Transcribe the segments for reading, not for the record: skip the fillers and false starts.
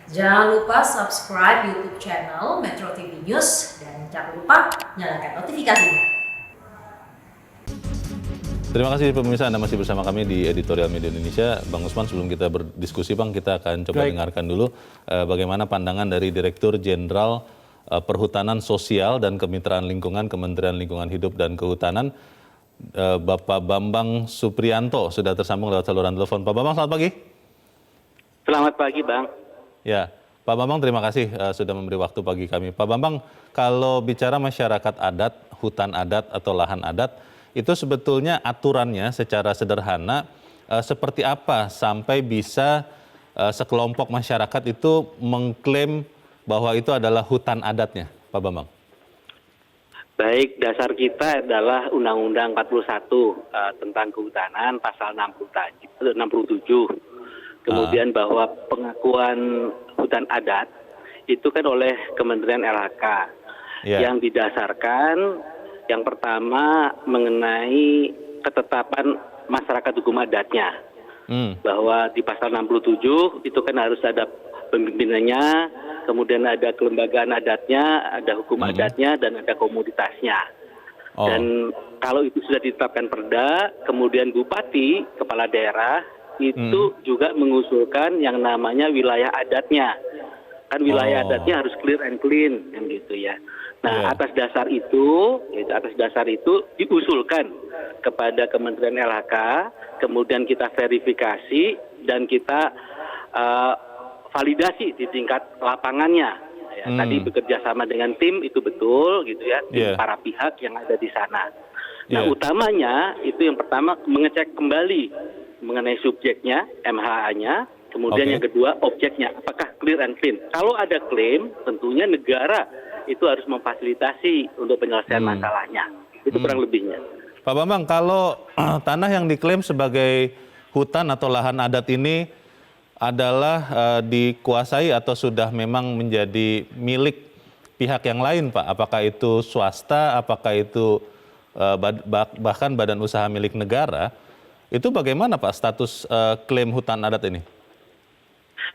Jangan lupa subscribe YouTube channel Metro TV News dan jangan lupa nyalakan notifikasinya. Terima kasih pemirsa, Anda masih bersama kami di Editorial Media Indonesia. Bang Usman, sebelum kita berdiskusi Bang, kita akan coba dengarkan dulu bagaimana pandangan dari Direktur Jenderal Perhutanan Sosial dan Kemitraan Lingkungan Kementerian Lingkungan Hidup dan Kehutanan, Bapak Bambang Suprianto, sudah tersambung lewat saluran telepon. Pak Bambang, selamat pagi. Selamat pagi, Bang. Ya, Pak Bambang, terima kasih sudah memberi waktu pagi kami. Pak Bambang, kalau bicara masyarakat adat, hutan adat atau lahan adat, itu sebetulnya aturannya secara sederhana seperti apa sampai bisa sekelompok masyarakat itu mengklaim bahwa itu adalah hutan adatnya, Pak Bambang? Baik, dasar kita adalah Undang-Undang 41 tentang kehutanan, pasal 67. Kemudian bahwa pengakuan hutan adat itu kan oleh Kementerian LHK yang didasarkan yang pertama mengenai ketetapan masyarakat hukum adatnya. Bahwa di pasal 67 itu kan harus ada pemimpinannya, kemudian ada kelembagaan adatnya, ada hukum adatnya, dan ada komunitasnya. Dan kalau itu sudah ditetapkan perda, kemudian bupati, kepala daerah, itu juga mengusulkan yang namanya wilayah adatnya. Kan wilayah adatnya harus clear and clean, kan gitu ya. Nah, atas dasar itu diusulkan kepada Kementerian LHK, kemudian kita verifikasi dan kita validasi di tingkat lapangannya. Ya, tadi bekerja sama dengan tim itu betul, gitu ya, tim para pihak yang ada di sana. Nah, utamanya itu yang pertama mengecek kembali mengenai subjeknya, MHA-nya, kemudian yang kedua objeknya, apakah clear and clean. Kalau ada klaim, tentunya negara itu harus memfasilitasi untuk penyelesaian masalahnya. Itu kurang lebihnya. Pak Bambang, kalau tanah yang diklaim sebagai hutan atau lahan adat ini adalah dikuasai atau sudah memang menjadi milik pihak yang lain, Pak? Apakah itu swasta, apakah itu bahkan badan usaha milik negara? Itu bagaimana Pak status klaim hutan adat ini?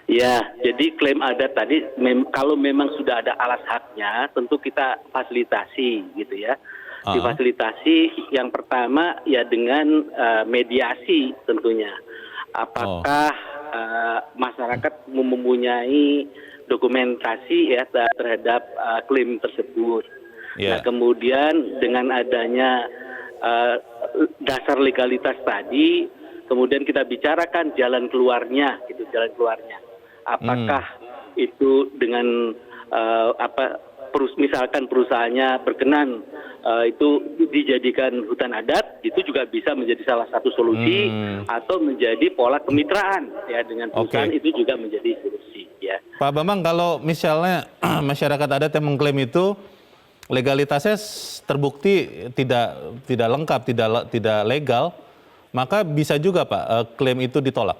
Ya, jadi klaim adat tadi kalau memang sudah ada alas haknya, tentu kita fasilitasi gitu ya. Difasilitasi yang pertama ya dengan mediasi tentunya. Apakah masyarakat mempunyai dokumentasi ya terhadap klaim tersebut. Nah, kemudian dengan adanya dasar legalitas tadi, kemudian kita bicarakan jalan keluarnya, gitu, jalan keluarnya. Apakah itu dengan misalkan perusahaannya berkenan itu dijadikan hutan adat, itu juga bisa menjadi salah satu solusi, atau menjadi pola kemitraan ya dengan perusahaan, itu juga menjadi solusi. Ya. Pak Bambang, kalau misalnya masyarakat adat yang mengklaim itu legalitasnya terbukti tidak lengkap, tidak legal, maka bisa juga Pak klaim itu ditolak?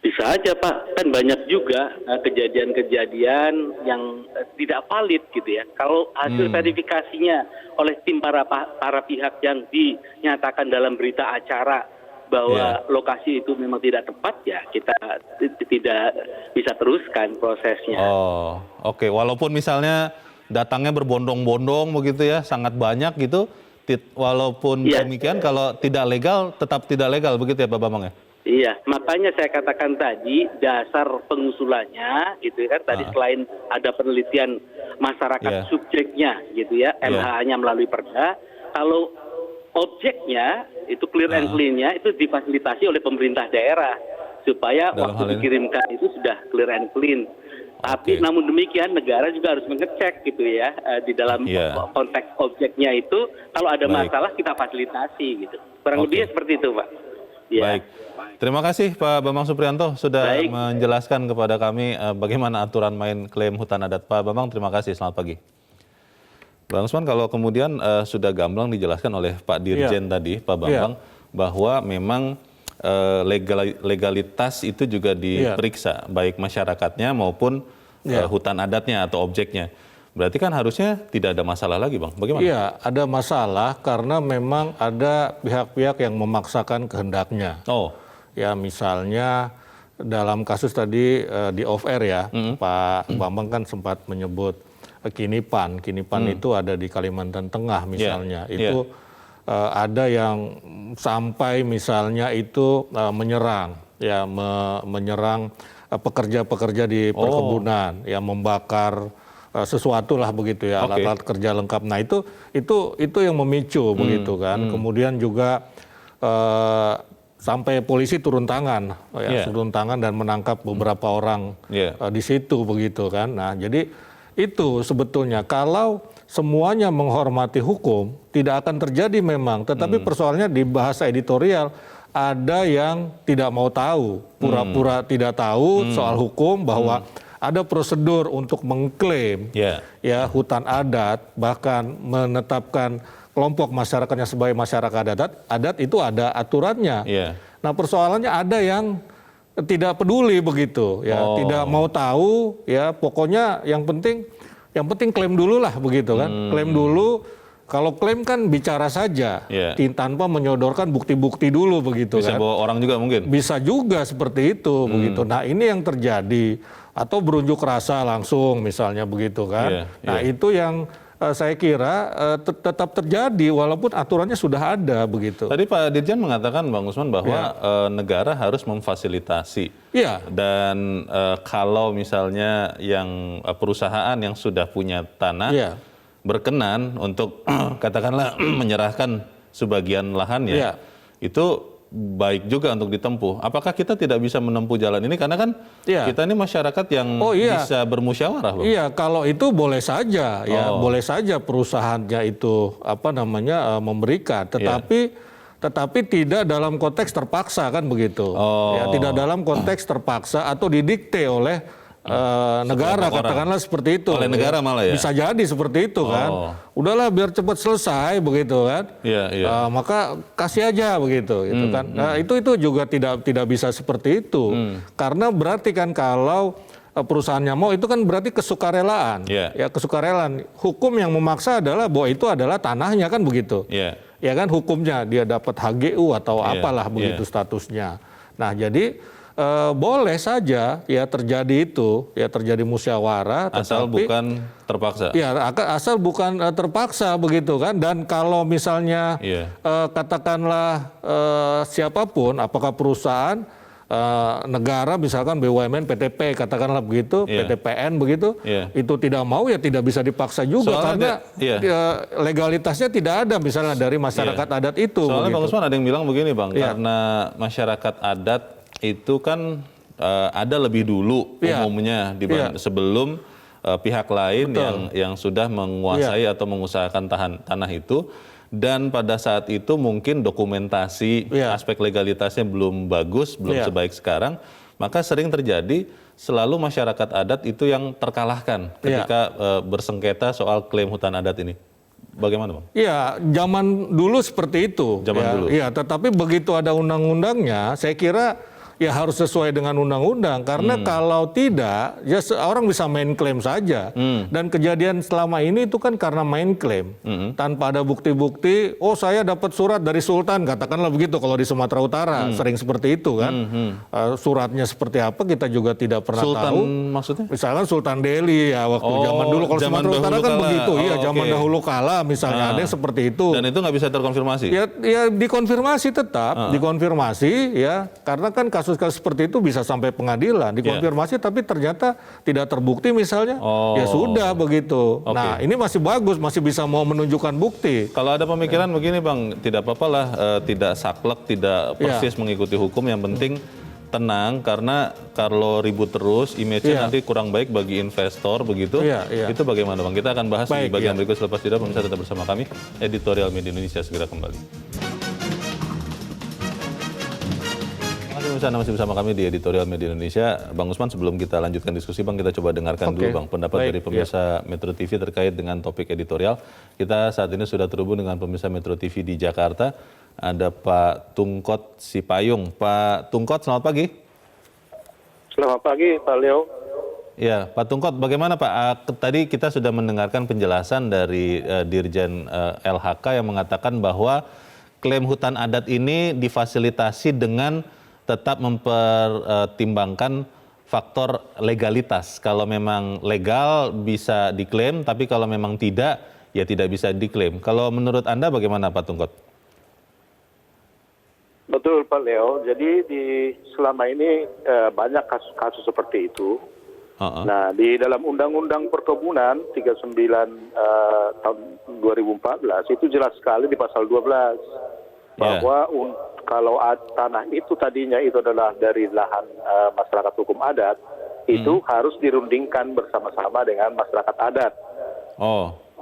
Bisa aja Pak, kan banyak juga kejadian-kejadian yang tidak valid gitu ya. Kalau hasil verifikasinya oleh tim para pihak yang dinyatakan dalam berita acara bahwa lokasi itu memang tidak tepat, ya kita tidak bisa teruskan prosesnya. Oke. Walaupun misalnya datangnya berbondong-bondong begitu ya, sangat banyak gitu, walaupun demikian kalau tidak legal tetap tidak legal begitu ya Pak Bambang ya? Iya, makanya saya katakan tadi dasar pengusulannya gitu kan, tadi selain ada penelitian masyarakat subjeknya gitu ya, MHA-nya melalui perda, kalau objeknya itu clear and clean-nya itu difasilitasi oleh pemerintah daerah supaya waktu dikirimkan itu sudah clear and clean. Tapi namun demikian negara juga harus mengecek gitu ya di dalam konteks objeknya itu, kalau ada masalah kita fasilitasi gitu. Kurang lebihnya seperti itu Pak. Ya. Baik, terima kasih Pak Bambang Suprianto sudah menjelaskan kepada kami bagaimana aturan main klaim hutan adat. Pak Bambang, terima kasih, selamat pagi. Bang Usman, kalau kemudian sudah gamblang dijelaskan oleh Pak Dirjen tadi, Pak Bambang, bahwa memang legalitas itu juga diperiksa, baik masyarakatnya maupun hutan adatnya atau objeknya. Berarti kan harusnya tidak ada masalah lagi Bang, bagaimana? Iya, ada masalah karena memang ada pihak-pihak yang memaksakan kehendaknya. Ya misalnya dalam kasus tadi di off air ya, Pak Bambang kan sempat menyebut Kinipan. Kinipan itu ada di Kalimantan Tengah misalnya. Itu ada yang sampai misalnya itu menyerang, ya menyerang pekerja-pekerja di perkebunan, yang membakar sesuatu lah begitu ya, alat-alat kerja lengkap. Nah itu yang memicu begitu kan. Kemudian juga sampai polisi turun tangan, turun tangan dan menangkap beberapa orang di situ begitu kan. Nah jadi itu sebetulnya kalau semuanya menghormati hukum tidak akan terjadi memang. Tetapi persoalannya di bahasa editorial ada yang tidak mau tahu, pura-pura tidak tahu soal hukum, bahwa ada prosedur untuk mengklaim ya hutan adat, bahkan menetapkan kelompok masyarakatnya sebagai masyarakat adat itu ada aturannya. Nah persoalannya ada yang tidak peduli begitu, ya tidak mau tahu, ya pokoknya yang penting klaim dulu lah begitu kan, klaim dulu. Kalau klaim kan bicara saja, tanpa menyodorkan bukti-bukti dulu begitu kan. Bisa bawa orang juga mungkin. Bisa juga seperti itu begitu. Nah ini yang terjadi, atau berunjuk rasa langsung misalnya begitu kan. Nah itu yang saya kira tetap terjadi walaupun aturannya sudah ada begitu. Tadi Pak Dirjen mengatakan Bang Usman bahwa negara harus memfasilitasi. Dan kalau misalnya yang perusahaan yang sudah punya tanah berkenan untuk katakanlah menyerahkan sebagian lahannya, itu baik juga untuk ditempuh. Apakah kita tidak bisa menempuh jalan ini karena kan kita ini masyarakat yang bisa bermusyawarah, Bang? Iya, kalau itu boleh saja, ya boleh saja perusahaannya itu memberikan, tetapi tidak dalam konteks terpaksa kan begitu. Ya, tidak dalam konteks terpaksa atau didikte oleh negara, katakanlah seperti itu. Oleh negara malah ya? Bisa jadi seperti itu kan. Udahlah biar cepat selesai begitu kan. Maka kasih aja begitu gitu kan. Nah, itu juga tidak bisa seperti itu. Karena berarti kan kalau perusahaannya mau, itu kan berarti kesukarelaan. Ya kesukarelaan. Hukum yang memaksa adalah bahwa itu adalah tanahnya kan begitu. Ya kan hukumnya dia dapat HGU atau apalah begitu statusnya. Nah, jadi boleh saja ya terjadi itu, ya terjadi musyawarah, asal bukan terpaksa. Ya, asal bukan terpaksa begitu kan. Dan kalau misalnya katakanlah siapapun, apakah perusahaan, negara misalkan BUMN, PTP katakanlah begitu, PTPN begitu, itu tidak mau ya tidak bisa dipaksa juga. Soalnya karena legalitasnya tidak ada misalnya dari masyarakat adat itu. Soalnya Bang Usman ada yang bilang begini Bang, karena masyarakat adat itu kan ada lebih dulu umumnya sebelum pihak lain yang sudah menguasai atau mengusahakan tanah itu, dan pada saat itu mungkin dokumentasi aspek legalitasnya belum bagus, belum sebaik sekarang, maka sering terjadi selalu masyarakat adat itu yang terkalahkan ketika bersengketa soal klaim hutan adat ini. Bagaimana Bang? Iya, zaman dulu seperti itu. Dulu. Iya, tetapi begitu ada undang-undangnya, saya kira ya harus sesuai dengan undang-undang, karena kalau tidak ya orang bisa main klaim saja. Dan kejadian selama ini itu kan karena main klaim tanpa ada bukti-bukti. Oh saya dapat surat dari Sultan, katakanlah begitu kalau di Sumatera Utara sering seperti itu kan. Suratnya seperti apa kita juga tidak pernah tahu. Maksudnya? Misalkan Sultan Delhi ya waktu zaman dulu, kalau Sumatera Utara kan begitu. Iya, zaman dahulu kala misalnya ada yang seperti itu. Dan itu nggak bisa terkonfirmasi? Ya dikonfirmasi tetap, dikonfirmasi ya, karena kan kasus seperti itu bisa sampai pengadilan, dikonfirmasi tapi ternyata tidak terbukti misalnya, ya sudah begitu. Nah ini masih bagus, masih bisa mau menunjukkan bukti. Kalau ada pemikiran begini Bang, tidak apa-apa lah, tidak saklek, tidak persis mengikuti hukum, yang penting tenang, karena kalau ribut terus, image-nya nanti kurang baik bagi investor begitu. Itu bagaimana Bang? Kita akan bahas di bagian berikut selepas jeda. Pemirsa tetap bersama kami, Editorial Media Indonesia segera kembali. Masih bersama kami di Editorial Media Indonesia. Bang Usman, sebelum kita lanjutkan diskusi Bang, kita coba dengarkan dulu Bang pendapat dari pemirsa Metro TV terkait dengan topik editorial. Kita saat ini sudah terhubung dengan pemirsa Metro TV di Jakarta. Ada Pak Tungkot Sipayung. Pak Tungkot, selamat pagi. Selamat pagi Pak Leo. Ya, Pak Tungkot, bagaimana Pak? Tadi kita sudah mendengarkan penjelasan dari Dirjen LHK yang mengatakan bahwa klaim hutan adat ini difasilitasi dengan tetap mempertimbangkan faktor legalitas. Kalau memang legal bisa diklaim, tapi kalau memang tidak, ya tidak bisa diklaim. Kalau menurut Anda bagaimana Pak Tungkot? Betul Pak Leo, jadi selama ini banyak kasus-kasus seperti itu. Nah, di dalam Undang-Undang Perkebunan 39 tahun 2014 itu jelas sekali di pasal 12 bahwa kalau tanah itu tadinya itu adalah dari lahan masyarakat hukum adat, itu harus dirundingkan bersama-sama dengan masyarakat adat.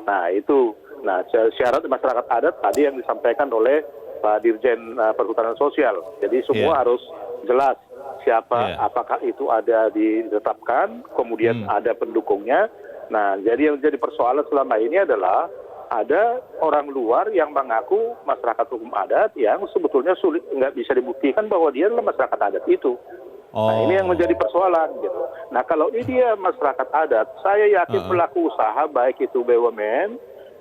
Nah, itu. Nah, syarat masyarakat adat tadi yang disampaikan oleh Pak Dirjen Perhutanan Sosial. Jadi semua harus jelas siapa, apakah itu ada ditetapkan, kemudian ada pendukungnya. Nah, jadi yang jadi persoalan selama ini adalah ada orang luar yang mengaku masyarakat hukum adat yang sebetulnya sulit, nggak bisa dibuktikan bahwa dia adalah masyarakat adat itu. Nah, ini yang menjadi persoalan gitu. Nah, kalau ini dia masyarakat adat, saya yakin pelaku usaha baik itu BUMN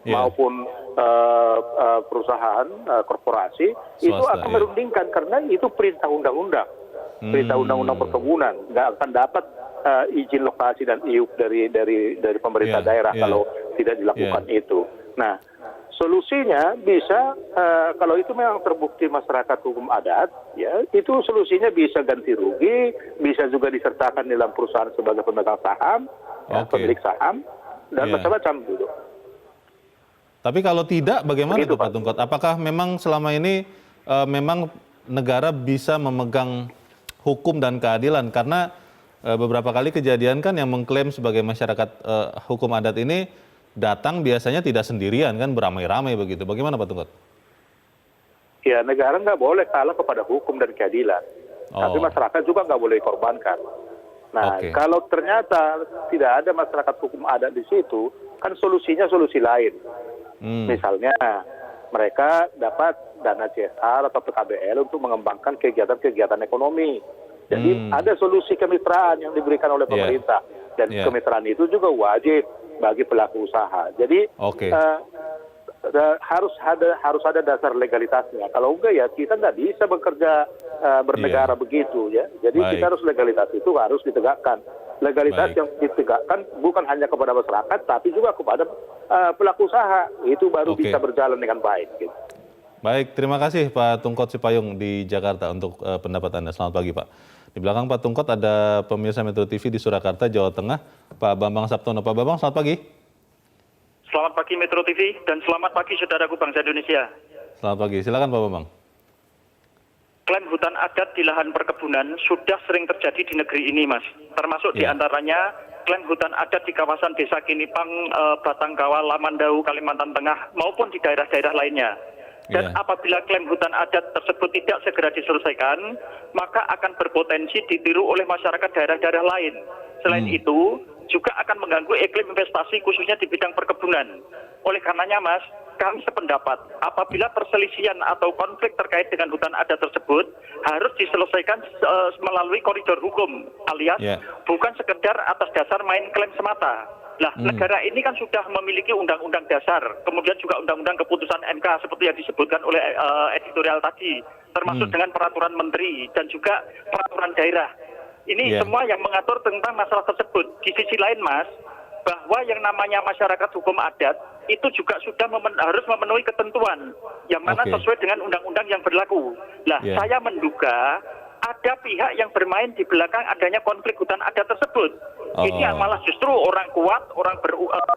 maupun perusahaan korporasi swasta, itu akan merundingkan karena itu perintah undang-undang. Perintah undang-undang perkebunan nggak akan dapat izin lokasi dan IUP dari pemerintah daerah kalau tidak dilakukan itu. Nah, solusinya bisa kalau itu memang terbukti masyarakat hukum adat, ya itu solusinya bisa ganti rugi, bisa juga disertakan dalam perusahaan sebagai pemegang saham, pemilik saham dan macam-macam gitu. Tapi kalau tidak, bagaimana itu Pak Tungkot? Apakah memang selama ini memang negara bisa memegang hukum dan keadilan? Karena beberapa kali kejadian kan yang mengklaim sebagai masyarakat hukum adat ini datang biasanya tidak sendirian kan, beramai-ramai begitu. Bagaimana Pak Tungkot? Ya, negara nggak boleh kalah kepada hukum dan keadilan. Tapi masyarakat juga nggak boleh dikorbankan. Nah, kalau ternyata tidak ada masyarakat hukum adat di situ, kan solusinya solusi lain. Misalnya mereka dapat dana CSR atau PKBL untuk mengembangkan kegiatan-kegiatan ekonomi. Jadi ada solusi kemitraan yang diberikan oleh pemerintah dan kemitraan itu juga wajib bagi pelaku usaha. Jadi harus ada dasar legalitasnya. Kalau enggak ya kita nggak bisa bekerja bernegara begitu ya. Jadi kita harus legalitas itu harus ditegakkan. Legalitas yang ditegakkan bukan hanya kepada masyarakat, tapi juga kepada pelaku usaha. Itu baru bisa berjalan dengan baik. Gitu. Baik, terima kasih Pak Tungkot Sipayung di Jakarta untuk pendapat Anda. Selamat pagi Pak. Di belakang Pak Tungkot ada pemirsa Metro TV di Surakarta, Jawa Tengah, Pak Bambang Saptono. Pak Bambang, selamat pagi. Selamat pagi Metro TV dan selamat pagi saudaraku bangsa Indonesia. Selamat pagi, silakan Pak Bambang. Klaim hutan adat di lahan perkebunan sudah sering terjadi di negeri ini, Mas. Termasuk diantaranya klaim hutan adat di kawasan Desa Kinipang, Batanggawal, Lamandau, Kalimantan Tengah, maupun di daerah-daerah lainnya. Dan apabila klaim hutan adat tersebut tidak segera diselesaikan, maka akan berpotensi ditiru oleh masyarakat daerah-daerah lain. Selain itu, juga akan mengganggu iklim investasi khususnya di bidang perkebunan. Oleh karenanya, Mas, kami sependapat apabila perselisihan atau konflik terkait dengan hutan adat tersebut harus diselesaikan melalui koridor hukum alias bukan sekedar atas dasar main klaim semata. Nah, negara ini kan sudah memiliki undang-undang dasar, kemudian juga undang-undang keputusan MK seperti yang disebutkan oleh editorial tadi, termasuk dengan peraturan menteri dan juga peraturan daerah. Ini semua yang mengatur tentang masalah tersebut. Di sisi lain, Mas, bahwa yang namanya masyarakat hukum adat itu juga sudah harus memenuhi ketentuan yang mana sesuai dengan undang-undang yang berlaku. Nah, saya menduga ada pihak yang bermain di belakang adanya konflik hutan adat tersebut. Ini malah justru orang kuat, orang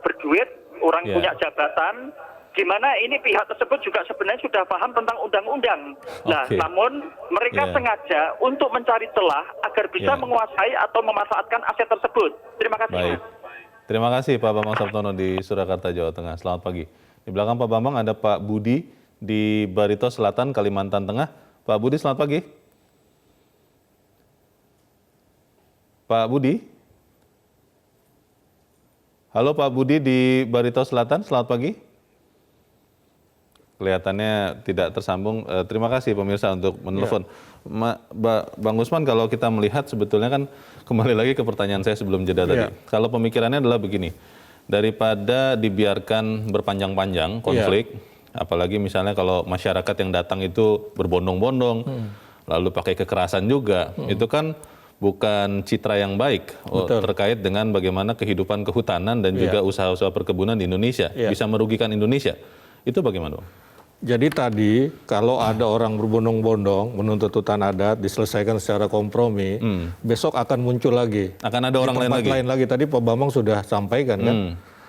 berduit, orang punya jabatan, di mana ini pihak tersebut juga sebenarnya sudah paham tentang undang-undang. Nah, namun mereka sengaja untuk mencari celah agar bisa menguasai atau memanfaatkan aset tersebut. Terima kasih. Baik. Terima kasih Pak Bambang Saptono di Surakarta, Jawa Tengah. Selamat pagi. Di belakang Pak Bambang ada Pak Budi di Barito Selatan, Kalimantan Tengah. Pak Budi, selamat pagi. Pak Budi. Halo Pak Budi di Barito Selatan, selamat pagi. Kelihatannya tidak tersambung. Terima kasih pemirsa untuk menelpon. Bang Usman, kalau kita melihat sebetulnya kan kembali lagi ke pertanyaan saya sebelum jeda tadi. Kalau pemikirannya adalah begini, daripada dibiarkan berpanjang-panjang konflik, apalagi misalnya kalau masyarakat yang datang itu berbondong-bondong, lalu pakai kekerasan juga, itu kan bukan citra yang baik terkait dengan bagaimana kehidupan kehutanan dan juga usaha-usaha perkebunan di Indonesia, bisa merugikan Indonesia. Itu bagaimana, Bang? Jadi tadi kalau ada orang berbondong-bondong menuntut hutan adat diselesaikan secara kompromi, besok akan muncul lagi. Akan ada orang lain lagi. Tadi Pak Bambang sudah sampaikan kan,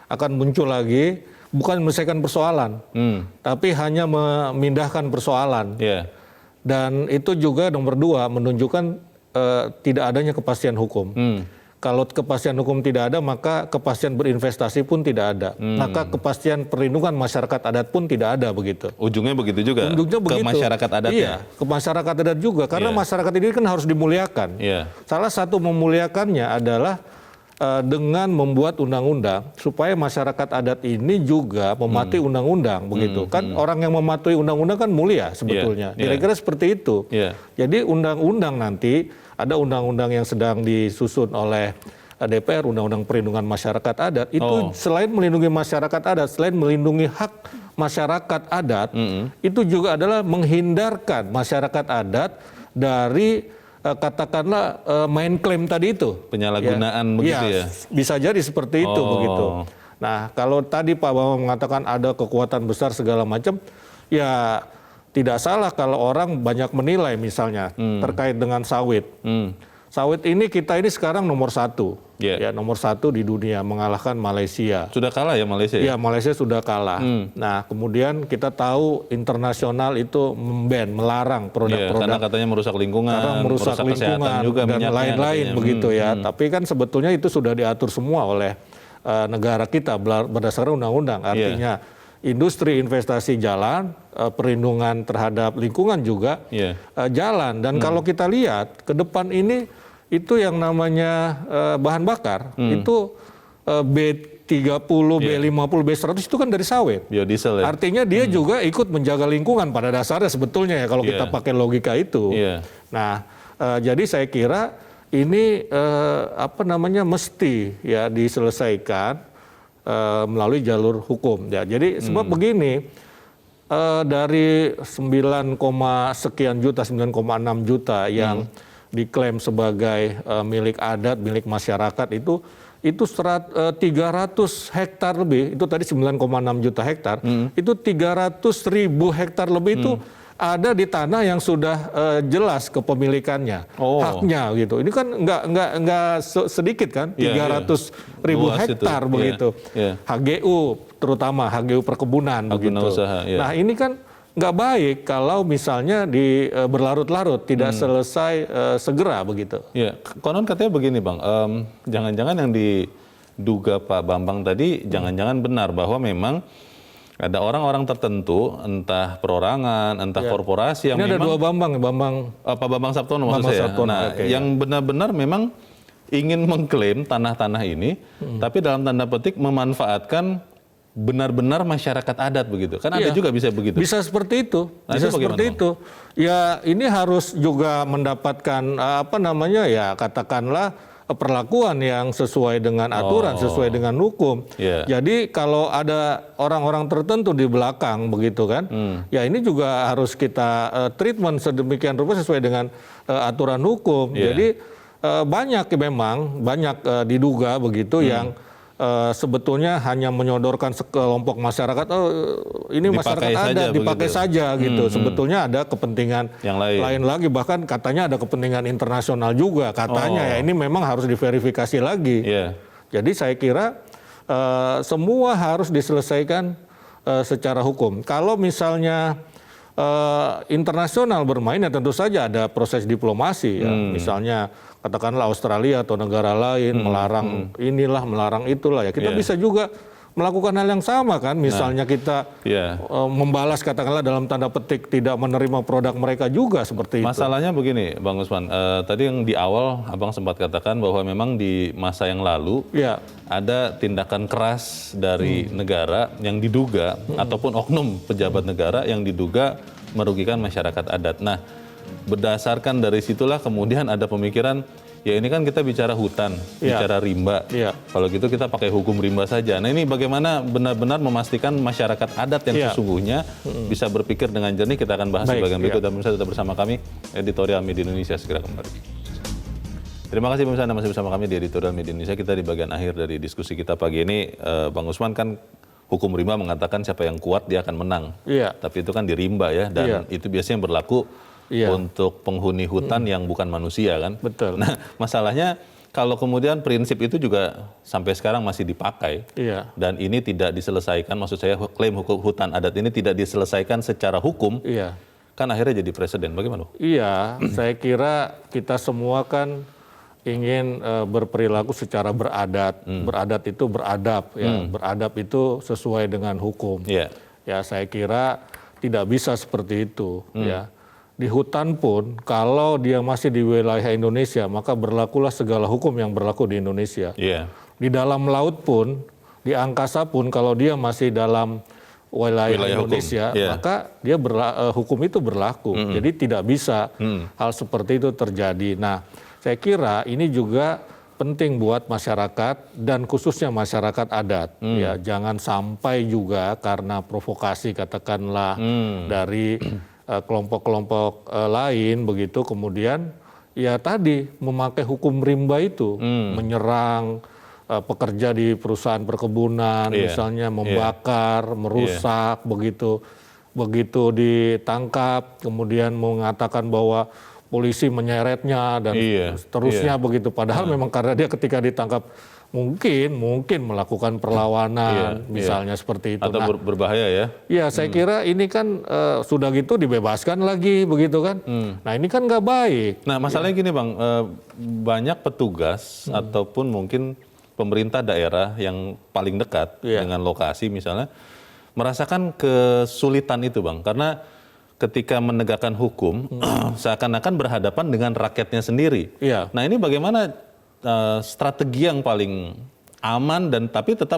akan muncul lagi, bukan menyelesaikan persoalan, tapi hanya memindahkan persoalan. Dan itu juga nomor 2 menunjukkan tidak adanya kepastian hukum. Kalau kepastian hukum tidak ada, maka kepastian berinvestasi pun tidak ada. Maka kepastian perlindungan masyarakat adat pun tidak ada begitu. Ujungnya begitu juga, ke masyarakat adatnya? Iya, ke masyarakat adat juga. Karena masyarakat ini kan harus dimuliakan. Salah satu memuliakannya adalah dengan membuat undang-undang supaya masyarakat adat ini juga mematuhi undang-undang begitu. Kan orang yang mematuhi undang-undang kan mulia sebetulnya. Kira-kira seperti itu. Jadi undang-undang nanti ada undang-undang yang sedang disusun oleh DPR, Undang-Undang Perlindungan Masyarakat Adat, itu selain melindungi masyarakat adat, selain melindungi hak masyarakat adat, itu juga adalah menghindarkan masyarakat adat dari katakanlah main klaim tadi itu. Penyalahgunaan begitu ya? Bisa jadi seperti itu begitu. Nah, kalau tadi Pak Bambang mengatakan ada kekuatan besar segala macam, ya tidak salah kalau orang banyak menilai misalnya terkait dengan sawit. Sawit ini kita ini sekarang nomor 1, ya nomor 1 di dunia, mengalahkan Malaysia. Sudah kalah ya Malaysia? Iya, Malaysia sudah kalah. Nah, kemudian kita tahu internasional itu melarang produk-produk. Karena katanya merusak lingkungan, merusak kesehatan juga, dan lain-lain begitu ya. Tapi kan sebetulnya itu sudah diatur semua oleh negara kita berdasarkan undang-undang. Artinya industri investasi jalan, perlindungan terhadap lingkungan juga jalan. Dan kalau kita lihat ke depan ini, itu yang namanya bahan bakar, itu B30, B50, B100 itu kan dari sawit. Biodiesel ya? Artinya dia juga ikut menjaga lingkungan pada dasarnya sebetulnya ya kalau kita pakai logika itu. Nah, jadi saya kira ini mesti ya diselesaikan melalui jalur hukum. Ya, jadi sebab begini, dari 9, sekian juta, 9,6 juta yang diklaim sebagai milik adat, milik masyarakat itu 300 hektar lebih, itu tadi 9,6 juta hektar, itu 300.000 hektar lebih itu ada di tanah yang sudah jelas kepemilikannya, haknya gitu. Ini kan nggak sedikit kan, 300.000 hektar begitu. HGU terutama HGU perkebunan begitu. Usaha, Nah ini kan nggak baik kalau misalnya berlarut-larut tidak selesai segera begitu. Ya, konon katanya begini Bang, jangan-jangan yang diduga Pak Bambang tadi jangan-jangan benar bahwa memang ada orang-orang tertentu, entah perorangan, entah korporasi yang ini memang... ada 2 Bambang, Pak Bambang Saptono maksud saya. Nah, yang benar-benar memang ingin mengklaim tanah-tanah ini, tapi dalam tanda petik memanfaatkan benar-benar masyarakat adat begitu. Kan ada juga bisa begitu. Bisa seperti itu. Nah, bisa itu seperti itu. Ya ini harus juga mendapatkan katakanlah perlakuan yang sesuai dengan aturan, sesuai dengan hukum. Jadi kalau ada orang-orang tertentu di belakang begitu kan, ya ini juga harus kita treatment sedemikian rupa sesuai dengan aturan hukum. Jadi banyak diduga begitu yang sebetulnya hanya menyodorkan sekelompok masyarakat, ini masyarakat adat dipakai saja gitu. Sebetulnya ada kepentingan yang lain lagi, bahkan katanya ada kepentingan internasional juga katanya. Ya ini memang harus diverifikasi lagi. Jadi saya kira semua harus diselesaikan secara hukum. Kalau misalnya internasional bermain, ya tentu saja ada proses diplomasi ya. Misalnya katakanlah Australia atau negara lain melarang inilah, melarang itulah ya. Kita bisa juga melakukan hal yang sama kan. Misalnya kita membalas katakanlah dalam tanda petik tidak menerima produk mereka juga seperti itu. Masalahnya begini Bang Usman, tadi yang di awal Abang sempat katakan bahwa memang di masa yang lalu ada tindakan keras dari negara yang diduga ataupun oknum pejabat negara yang diduga merugikan masyarakat adat. Nah, berdasarkan dari situlah kemudian ada pemikiran ya ini kan kita bicara hutan, bicara rimba. Kalau gitu kita pakai hukum rimba saja. Nah ini bagaimana benar-benar memastikan masyarakat adat yang sesungguhnya bisa berpikir dengan jernih, kita akan bahas di bagian berikut. Dan pemirsa tetap bersama kami, Editorial Media Indonesia segera kembali. Terima kasih pemirsa Anda masih bersama kami di Editorial Media Indonesia. Kita di bagian akhir dari diskusi kita pagi ini. Bang Usman, kan hukum rimba mengatakan siapa yang kuat dia akan menang. Tapi itu kan di rimba ya, dan itu biasanya berlaku untuk penghuni hutan yang bukan manusia kan. Betul. Nah masalahnya kalau kemudian prinsip itu juga sampai sekarang masih dipakai dan ini tidak diselesaikan, maksud saya klaim hutan adat ini tidak diselesaikan secara hukum, kan akhirnya jadi presiden. Bagaimana? Saya kira kita semua kan ingin berperilaku secara beradat. Beradat itu beradab, beradab itu sesuai dengan hukum. Ya saya kira tidak bisa seperti itu. Ya. Di hutan pun, kalau dia masih di wilayah Indonesia, maka berlakulah segala hukum yang berlaku di Indonesia. Di dalam laut pun, di angkasa pun, kalau dia masih dalam wilayah Indonesia, maka dia hukum itu berlaku. Jadi tidak bisa hal seperti itu terjadi. Nah, saya kira ini juga penting buat masyarakat dan khususnya masyarakat adat. Ya, jangan sampai juga karena provokasi katakanlah dari kelompok-kelompok lain begitu, kemudian ya tadi memakai hukum rimba itu menyerang pekerja di perusahaan perkebunan, misalnya membakar, merusak begitu ditangkap kemudian mengatakan bahwa polisi menyeretnya dan seterusnya begitu, padahal memang karena dia ketika ditangkap mungkin melakukan perlawanan, misalnya seperti itu. Atau berbahaya ya? Ya, saya kira ini kan sudah gitu dibebaskan lagi, begitu kan? Nah ini kan nggak baik. Nah masalahnya gini Bang, banyak petugas ataupun mungkin pemerintah daerah yang paling dekat dengan lokasi misalnya, merasakan kesulitan itu Bang, karena ketika menegakkan hukum seakan-akan berhadapan dengan rakyatnya sendiri. Nah ini bagaimana strategi yang paling aman dan tapi tetap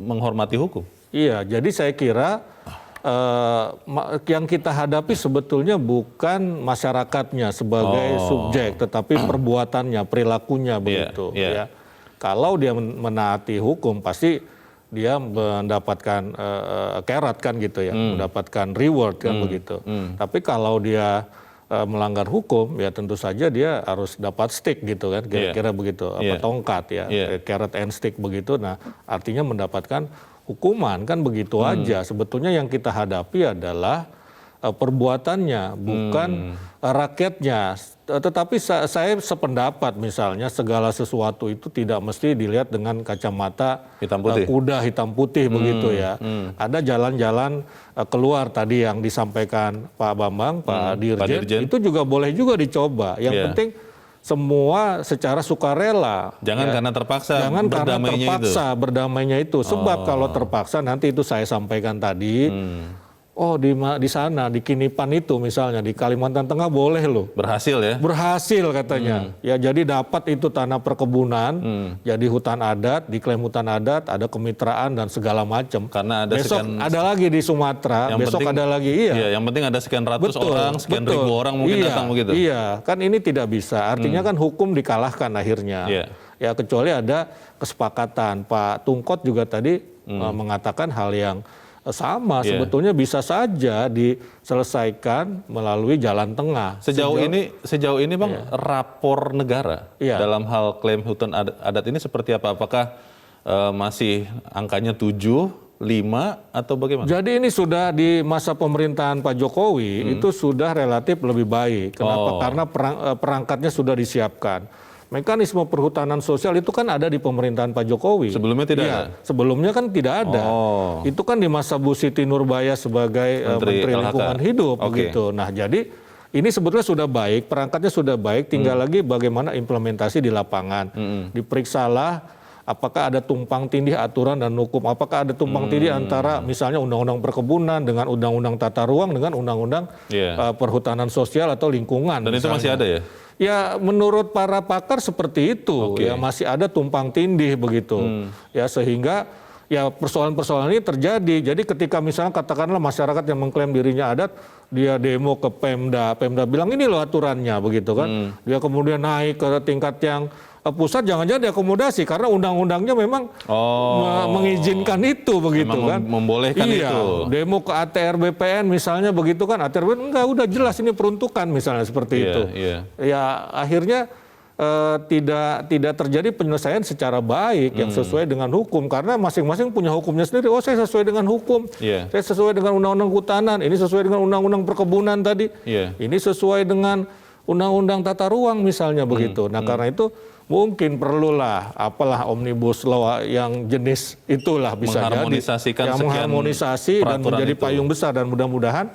menghormati hukum? Jadi saya kira yang kita hadapi sebetulnya bukan masyarakatnya sebagai subjek, tetapi perbuatannya, perilakunya begitu. Ya. Kalau dia menaati hukum pasti dia mendapatkan kerat kan gitu ya, mendapatkan reward kan begitu. Tapi kalau dia melanggar hukum, ya tentu saja dia harus dapat stick gitu kan, kira-kira begitu, apa tongkat ya, carrot and stick begitu. Nah, artinya mendapatkan hukuman kan begitu aja. Sebetulnya yang kita hadapi adalah perbuatannya, bukan rakyatnya. Tetapi saya sependapat misalnya segala sesuatu itu tidak mesti dilihat dengan kacamata kuda hitam putih begitu ya. Ada jalan-jalan keluar tadi yang disampaikan Pak Bambang, Pak Dirjen, itu juga boleh juga dicoba. Yang penting semua secara sukarela. Jangan karena terpaksa. Jangan karena terpaksa berdamainya itu. Sebab kalau terpaksa nanti itu saya sampaikan tadi. Di sana, di Kinipan itu misalnya, di Kalimantan Tengah boleh loh. Berhasil ya? Berhasil katanya. Ya jadi dapat itu tanah perkebunan, jadi hutan adat, diklaim hutan adat, ada kemitraan dan segala macam. Karena ada besok ada lagi di Sumatera, besok penting, ada lagi. Yang penting ada sekian ratus orang, sekian ribu orang mungkin datang begitu. Iya, kan ini tidak bisa. Artinya kan hukum dikalahkan akhirnya. Ya kecuali ada kesepakatan. Pak Tungkot juga tadi mengatakan hal yang sama, sebetulnya bisa saja diselesaikan melalui jalan tengah. Sejauh ini Bang, rapor negara dalam hal klaim hutan adat ini seperti apa? Apakah masih angkanya 7, 5 atau bagaimana? Jadi ini sudah di masa pemerintahan Pak Jokowi itu sudah relatif lebih baik. Kenapa? Karena perangkatnya sudah disiapkan. Mekanisme perhutanan sosial itu kan ada di pemerintahan Pak Jokowi. Sebelumnya tidak ada? Sebelumnya kan tidak ada. Itu kan di masa Bu Siti Nurbaya sebagai Menteri Lingkungan Hidup. Begitu. Nah jadi ini sebetulnya sudah baik, perangkatnya sudah baik, tinggal lagi bagaimana implementasi di lapangan. Diperiksalah apakah ada tumpang tindih aturan dan hukum, apakah ada tumpang tindih antara misalnya undang-undang perkebunan dengan undang-undang tata ruang dengan undang-undang perhutanan sosial atau lingkungan. Dan misalnya. Itu masih ada ya? Ya menurut para pakar seperti itu, ya masih ada tumpang tindih begitu, ya sehingga ya persoalan-persoalan ini terjadi. Jadi ketika misalnya katakanlah masyarakat yang mengklaim dirinya adat, dia demo ke Pemda bilang ini loh aturannya begitu kan. Dia kemudian naik ke tingkat yang pusat, jangan-jangan diakomodasi karena undang-undangnya memang mengizinkan itu begitu memang kan. Membolehkan itu. Demo ke ATR BPN misalnya begitu kan. ATR BPN enggak, udah jelas ini peruntukan misalnya seperti itu. Ya akhirnya tidak terjadi penyelesaian secara baik yang sesuai dengan hukum karena masing-masing punya hukumnya sendiri. Oh, saya sesuai dengan hukum, saya sesuai dengan undang-undang kehutanan, ini sesuai dengan undang-undang perkebunan tadi, ini sesuai dengan undang-undang tata ruang misalnya begitu. Nah karena itu mungkin perlulah apalah omnibus law yang jenis itulah bisa mengharmonisasikan jadi yang mengharmonisasi dan menjadi payung besar, dan mudah-mudahan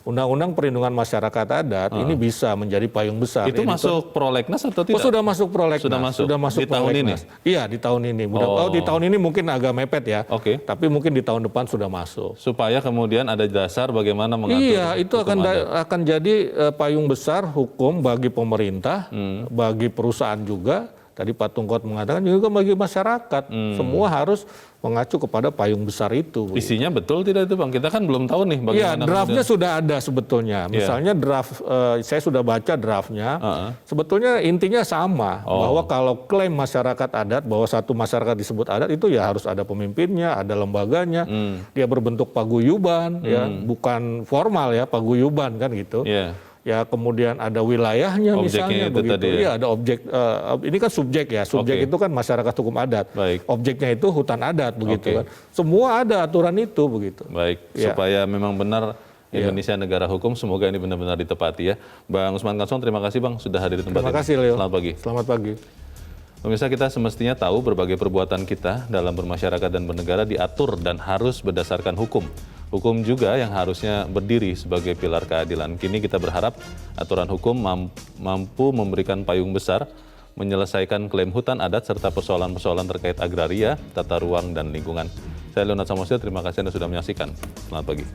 Undang-Undang Perlindungan Masyarakat Adat ini bisa menjadi payung besar. Itu masuk prolegnas atau tidak? Sudah masuk prolegnas. Sudah masuk di tahun ini? Iya, di tahun ini. Di tahun ini mungkin agak mepet ya. Tapi mungkin di tahun depan sudah masuk. Supaya kemudian ada dasar bagaimana mengatur. Iya, itu akan jadi payung besar hukum bagi pemerintah, bagi perusahaan juga. Tadi Pak Tungkot mengatakan juga bagi masyarakat. Semua harus mengacu kepada payung besar itu. Isinya betul tidak itu Bang? Kita kan belum tahu nih bagaimana. Iya, draftnya sudah ada sebetulnya. Misalnya draft, saya sudah baca draftnya. Sebetulnya intinya sama. Bahwa kalau klaim masyarakat adat, bahwa satu masyarakat disebut adat, itu ya harus ada pemimpinnya, ada lembaganya. Dia berbentuk paguyuban, ya, bukan formal ya, paguyuban kan gitu. Ya kemudian ada wilayahnya objeknya misalnya begitu. Tadi, Iya, ada objek. Ini kan subjek ya. Subjek itu kan masyarakat hukum adat. Objeknya itu hutan adat begitu kan. Semua ada aturan itu begitu. Baik, supaya memang benar Indonesia negara hukum, semoga ini benar-benar ditepati ya. Bang Usman Kansong, terima kasih Bang sudah hadir di tempat ini. Terima kasih Leo. Selamat pagi. Selamat pagi. Pemirsa, kita semestinya tahu berbagai perbuatan kita dalam bermasyarakat dan bernegara diatur dan harus berdasarkan hukum. Hukum juga yang harusnya berdiri sebagai pilar keadilan. Kini kita berharap aturan hukum mampu memberikan payung besar, menyelesaikan klaim hutan adat serta persoalan-persoalan terkait agraria, tata ruang, dan lingkungan. Saya Leonard Samosir, terima kasih Anda sudah menyaksikan. Selamat pagi.